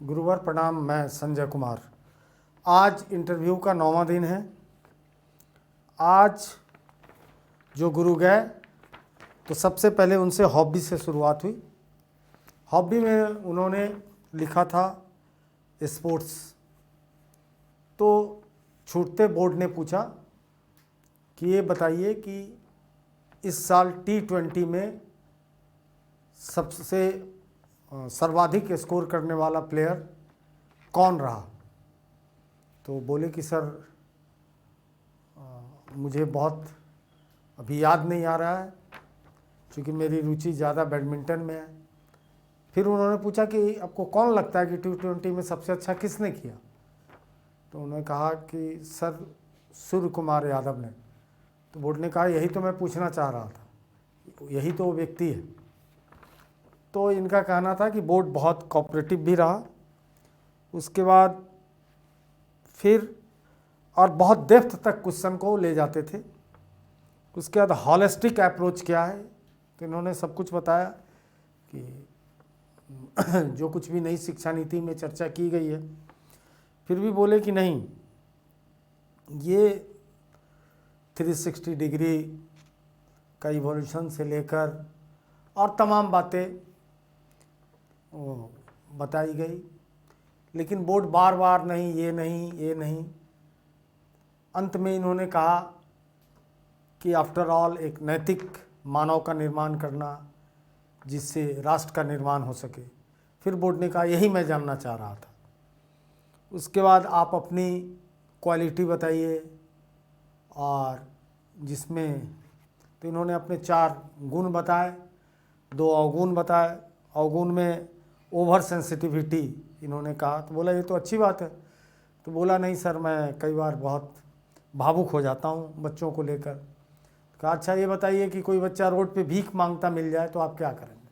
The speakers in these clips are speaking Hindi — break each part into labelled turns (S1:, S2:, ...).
S1: गुरुवर प्रणाम। मैं संजय कुमार। आज इंटरव्यू का 9वां दिन है। आज जो गुरु गए तो सबसे पहले उनसे हॉबी से शुरुआत हुई। हॉबी में उन्होंने लिखा था स्पोर्ट्स। तो छूटते बोर्ड ने पूछा कि ये बताइए कि इस साल T20 में सबसे सर्वाधिक स्कोर करने वाला प्लेयर कौन रहा। तो बोले कि सर मुझे बहुत अभी याद नहीं आ रहा है, क्योंकि मेरी रुचि ज़्यादा बैडमिंटन में है। फिर उन्होंने पूछा कि आपको कौन लगता है कि T20 में सबसे अच्छा किसने किया। तो उन्होंने कहा कि सर सूर्य कुमार यादव ने। तो बोर्ड ने कहा यही तो मैं पूछना चाह रहा था, यही तो वो व्यक्ति है। तो इनका कहना था कि बोर्ड बहुत कोऑपरेटिव भी रहा। उसके बाद फिर और बहुत डेप्थ तक क्वेश्चन को ले जाते थे। उसके बाद हॉलिस्टिक अप्रोच क्या है, तो इन्होंने सब कुछ बताया कि जो कुछ भी नई शिक्षा नीति में चर्चा की गई है। फिर भी बोले कि नहीं, ये 360 डिग्री का इवोल्यूशन से लेकर और तमाम बातें बताई गई। लेकिन बोर्ड बार बार नहीं, ये नहीं, ये नहीं। अंत में इन्होंने कहा कि आफ्टर ऑल एक नैतिक मानव का निर्माण करना जिससे राष्ट्र का निर्माण हो सके। फिर बोर्ड ने कहा यही मैं जानना चाह रहा था। उसके बाद आप अपनी क्वालिटी बताइए, और जिसमें तो इन्होंने अपने 4 गुण बताए, 2 अवगुण बताए। अवगुण में ओवर सेंसिटिविटी इन्होंने कहा। तो बोला ये तो अच्छी बात है। तो बोला नहीं सर, मैं कई बार बहुत भावुक हो जाता हूँ बच्चों को लेकर। कहा अच्छा ये बताइए कि कोई बच्चा रोड पे भीख मांगता मिल जाए तो आप क्या करेंगे।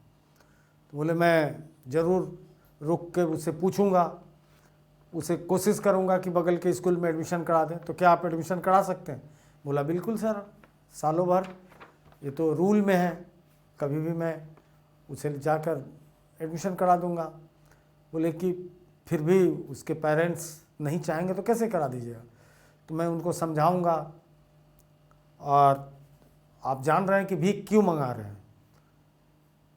S1: तो बोले मैं ज़रूर रुक के उससे पूछूंगा, उसे कोशिश करूंगा कि बगल के स्कूल में एडमिशन करा दें। तो क्या आप एडमिशन करा सकते हैं। बोला बिल्कुल सर, सालों भर, ये तो रूल में है, कभी भी मैं उसे जाकर एडमिशन करा दूंगा। बोले कि फिर भी उसके पेरेंट्स नहीं चाहेंगे तो कैसे करा दीजिएगा। तो मैं उनको समझाऊंगा, और आप जान रहे हैं कि भीख क्यों मंगा रहे हैं।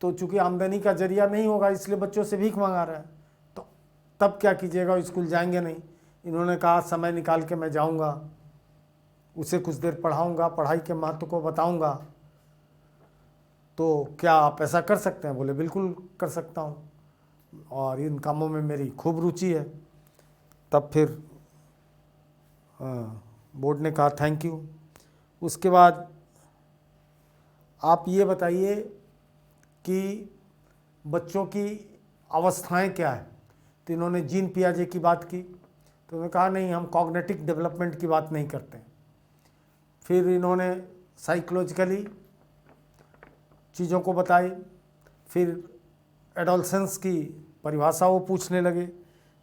S1: तो चूंकि आमदनी का जरिया नहीं होगा इसलिए बच्चों से भीख मंगा रहे हैं, तो तब क्या कीजिएगा, स्कूल जाएंगे नहीं। इन्होंने कहा समय निकाल के मैं जाऊंगा, उसे कुछ देर पढ़ाऊंगा, पढ़ाई के महत्व को बताऊंगा। तो क्या आप ऐसा कर सकते हैं। बोले बिल्कुल कर सकता हूँ, और इन कामों में मेरी खूब रुचि है। तब फिर बोर्ड ने कहा थैंक यू। उसके बाद आप ये बताइए कि बच्चों की अवस्थाएं क्या है। तो इन्होंने जीन पियाजे की बात की। तो उन्होंने कहा नहीं, हम कॉग्निटिव डेवलपमेंट की बात नहीं करते। फिर इन्होंने साइकोलॉजिकली चीज़ों को बताई। फिर एडोलसेंस की परिभाषा वो पूछने लगे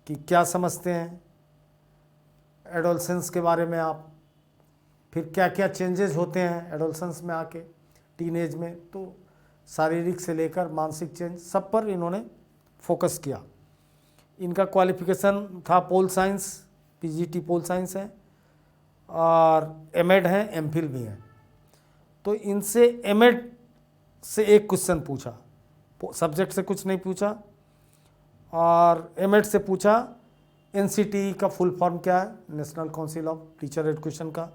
S1: कि क्या समझते हैं एडोलसेंस के बारे में आप। फिर क्या क्या चेंजेस होते हैं एडोलसेंस में आके, टीनेज में। तो शारीरिक से लेकर मानसिक चेंज, सब पर इन्होंने फोकस किया। इनका क्वालिफिकेशन था pol science, PGT pol science है, और एमएड है, एमफिल भी है। तो इनसे एमएड से एक क्वेश्चन पूछा, सब्जेक्ट से कुछ नहीं पूछा। और एमएड से पूछा एनसीटी का फुल फॉर्म क्या है, National Council of Teacher Education का,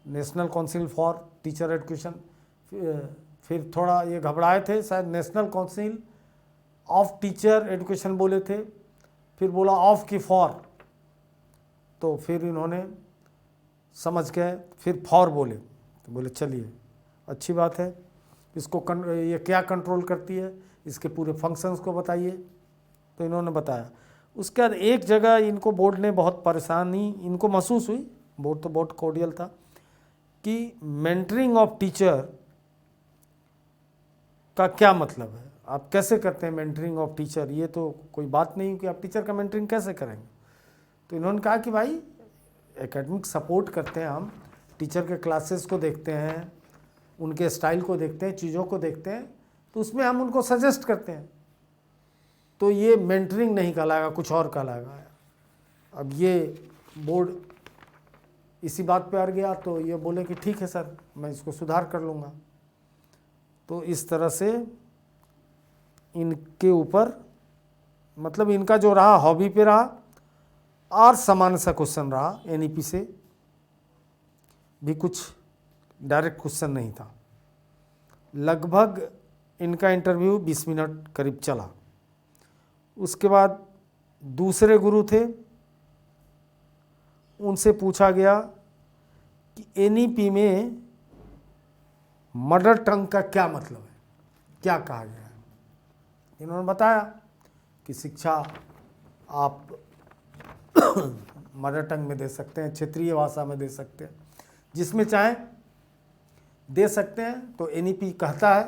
S1: National Council for Teacher Education. फिर थोड़ा ये घबराए थे, शायद National Council of Teacher Education बोले थे। फिर बोला ऑफ की फॉर। तो फिर इन्होंने समझ गए, फिर फॉर बोले। तो बोले चलिए अच्छी बात है, इसको ये क्या कंट्रोल करती है, इसके पूरे फंक्शंस को बताइए। तो इन्होंने बताया। उसके बाद एक जगह इनको बोर्ड ने बहुत परेशानी इनको महसूस हुई, बोर्ड तो बहुत कोर्डियल था, कि मेंटरिंग ऑफ टीचर का क्या मतलब है, आप कैसे करते हैं मेंटरिंग ऑफ टीचर। ये तो कोई बात नहीं कि आप टीचर का मेंटरिंग कैसे करेंगे। तो इन्होंने कहा कि भाई एकेडमिक सपोर्ट करते हैं हम, टीचर के क्लासेस को देखते हैं, उनके स्टाइल को देखते हैं, चीज़ों को देखते हैं, तो उसमें हम उनको सजेस्ट करते हैं। तो ये मेंटरिंग नहीं कहलाएगा, कुछ और कहलाएगा। अब ये बोर्ड इसी बात पे अड़ गया, तो ये बोले कि ठीक है सर, मैं इसको सुधार कर लूँगा। तो इस तरह से इनके ऊपर मतलब इनका जो रहा हॉबी पे रहा, और सामान्य सा क्वेश्चन रहा, एनईपी से भी कुछ डायरेक्ट क्वेश्चन नहीं था। लगभग इनका इंटरव्यू 20 मिनट करीब चला। उसके बाद दूसरे गुरु थे, उनसे पूछा गया कि एनईपी में मदर टंग का क्या मतलब है, क्या कहा गया है। इन्होंने बताया कि शिक्षा आप मदर टंग में दे सकते हैं, क्षेत्रीय भाषा में दे सकते हैं, जिसमें चाहें दे सकते हैं। तो एनईपी कहता है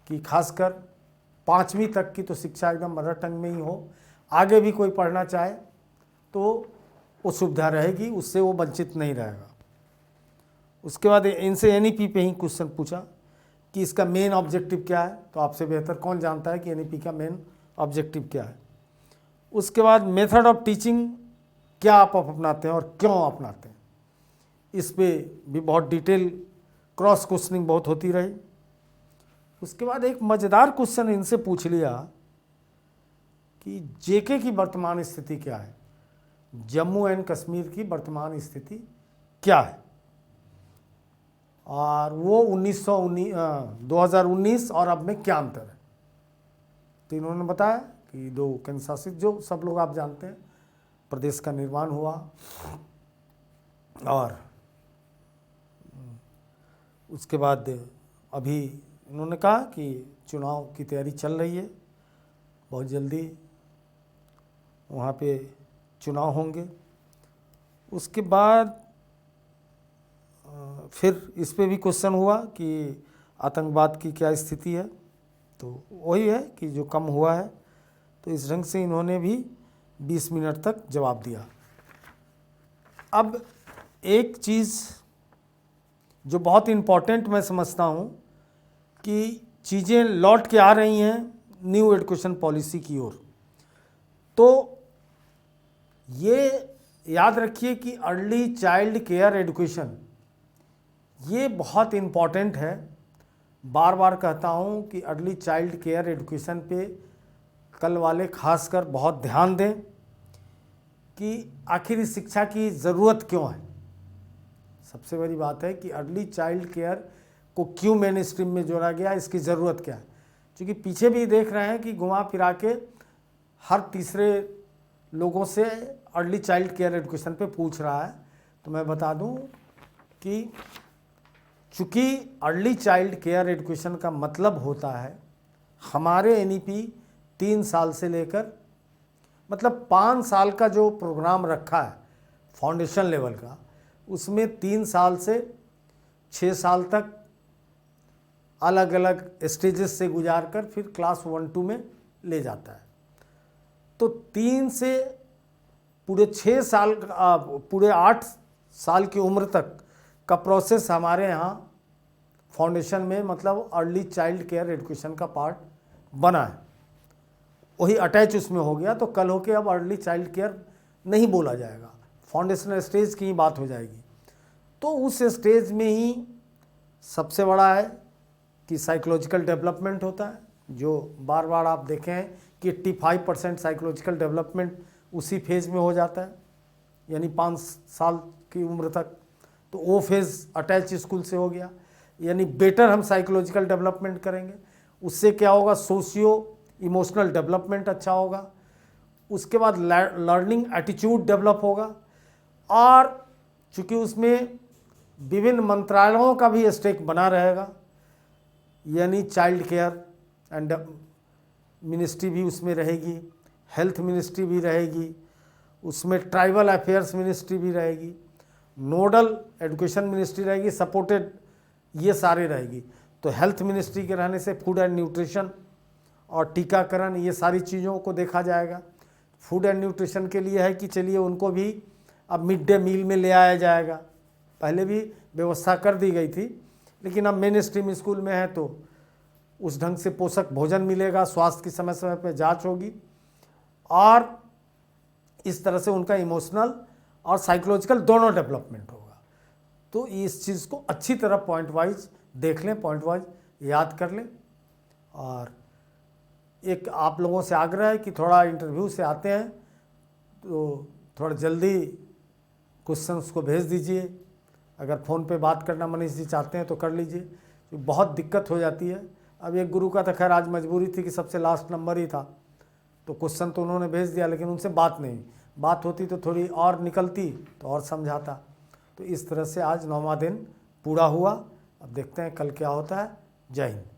S1: कि खासकर 5वीं तक की तो शिक्षा एकदम मदर टंग में ही हो, आगे भी कोई पढ़ना चाहे तो वो सुविधा रहेगी, उससे वो वंचित नहीं रहेगा। उसके बाद इनसे एनईपी पे ही क्वेश्चन पूछा कि इसका मेन ऑब्जेक्टिव क्या है। तो आपसे बेहतर कौन जानता है कि एनईपी का मेन ऑब्जेक्टिव क्या है। उसके बाद मेथड ऑफ टीचिंग क्या आप अपनाते हैं और क्यों अपनाते हैं, इस पे भी बहुत डिटेल क्रॉस क्वेश्चनिंग बहुत होती रही। उसके बाद एक मज़ेदार क्वेश्चन इनसे पूछ लिया कि जेके की वर्तमान स्थिति क्या है, जम्मू एंड कश्मीर की वर्तमान स्थिति क्या है। और वो 2019 और अब में क्या अंतर है। तो इन्होंने बताया कि 2 केंद्र शासित, जो सब लोग आप जानते हैं, प्रदेश का निर्माण हुआ और उसके बाद अभी इन्होंने कहा कि चुनाव की तैयारी चल रही है, बहुत जल्दी वहाँ पे चुनाव होंगे। उसके बाद फिर इस पे भी क्वेश्चन हुआ कि आतंकवाद की क्या स्थिति है। तो वही है कि जो कम हुआ है। तो इस ढंग से इन्होंने भी 20 मिनट तक जवाब दिया। अब एक चीज़ जो बहुत इम्पॉर्टेंट मैं समझता हूँ कि चीज़ें लौट के आ रही हैं न्यू एजुकेशन पॉलिसी की ओर। तो ये याद रखिए कि अर्ली चाइल्ड केयर एजुकेशन ये बहुत इम्पॉर्टेंट है। बार बार कहता हूँ कि अर्ली चाइल्ड केयर एजुकेशन पे कल वाले खासकर बहुत ध्यान दें कि आखिर इस शिक्षा की ज़रूरत क्यों है। सबसे बड़ी बात है कि अर्ली चाइल्ड केयर को क्यों मेन स्ट्रीम में जोड़ा गया, इसकी ज़रूरत क्या है। क्योंकि पीछे भी देख रहे हैं कि घुमा फिरा के हर तीसरे लोगों से अर्ली चाइल्ड केयर एजुकेशन पे पूछ रहा है। तो मैं बता दूं कि चूँकि अर्ली चाइल्ड केयर एजुकेशन का मतलब होता है हमारे एनईपी 3 साल से लेकर मतलब 5 साल का जो प्रोग्राम रखा है फाउंडेशन लेवल का, उसमें 3 साल से 6 साल तक अलग अलग स्टेजेस से गुजार कर फिर क्लास 1-2 में ले जाता है। तो 3 से पूरे 6 साल पूरे 8 साल की उम्र तक का प्रोसेस हमारे यहाँ फाउंडेशन में मतलब अर्ली चाइल्ड केयर एजुकेशन का पार्ट बना है, वही अटैच उसमें हो गया। तो कल होके अब अर्ली चाइल्ड केयर नहीं बोला जाएगा, फाउंडेशनल स्टेज की ही बात हो जाएगी। तो उस स्टेज में ही सबसे बड़ा है कि साइकोलॉजिकल डेवलपमेंट होता है, जो बार बार आप देखें कि 85% साइकोलॉजिकल डेवलपमेंट उसी फेज़ में हो जाता है, यानी 5 साल की उम्र तक। तो वो फेज़ अटैच स्कूल से हो गया, यानी बेटर हम साइकोलॉजिकल डेवलपमेंट करेंगे। उससे क्या होगा, सोशियो इमोशनल डेवलपमेंट अच्छा होगा। उसके बाद लर्निंग एटीट्यूड डेवलप होगा। और चूँकि उसमें विभिन्न मंत्रालयों का भी स्टेक बना रहेगा, यानी चाइल्ड केयर एंड मिनिस्ट्री भी उसमें रहेगी, हेल्थ मिनिस्ट्री भी रहेगी, उसमें ट्राइबल अफेयर्स मिनिस्ट्री भी रहेगी, नोडल एजुकेशन मिनिस्ट्री रहेगी, सपोर्टेड ये सारे रहेगी। तो हेल्थ मिनिस्ट्री के रहने से फूड एंड न्यूट्रिशन और टीकाकरण ये सारी चीज़ों को देखा जाएगा। फूड एंड न्यूट्रिशन के लिए है कि चलिए उनको भी अब मिड डे मील में ले आया जाएगा, पहले भी व्यवस्था कर दी गई थी, लेकिन अब मेन स्ट्रीम स्कूल में है तो उस ढंग से पोषक भोजन मिलेगा, स्वास्थ्य की समय समय पर जांच होगी और इस तरह से उनका इमोशनल और साइकोलॉजिकल दोनों डेवलपमेंट होगा। तो इस चीज़ को अच्छी तरह पॉइंट वाइज देख लें, पॉइंट वाइज याद कर लें। और एक आप लोगों से आग्रह है कि थोड़ा इंटरव्यू से आते हैं तो थोड़ा जल्दी क्वेश्चंस को भेज दीजिए। अगर फ़ोन पे बात करना मनीष जी चाहते हैं तो कर लीजिए, तो बहुत दिक्कत हो जाती है। अब एक गुरु का तो खैर आज मजबूरी थी कि सबसे लास्ट नंबर ही था, तो क्वेश्चन तो उन्होंने भेज दिया, लेकिन उनसे बात नहीं, बात होती तो थोड़ी और निकलती तो और समझाता। तो इस तरह से आज 9वां दिन पूरा हुआ। अब देखते हैं कल क्या होता है। जय हिंद।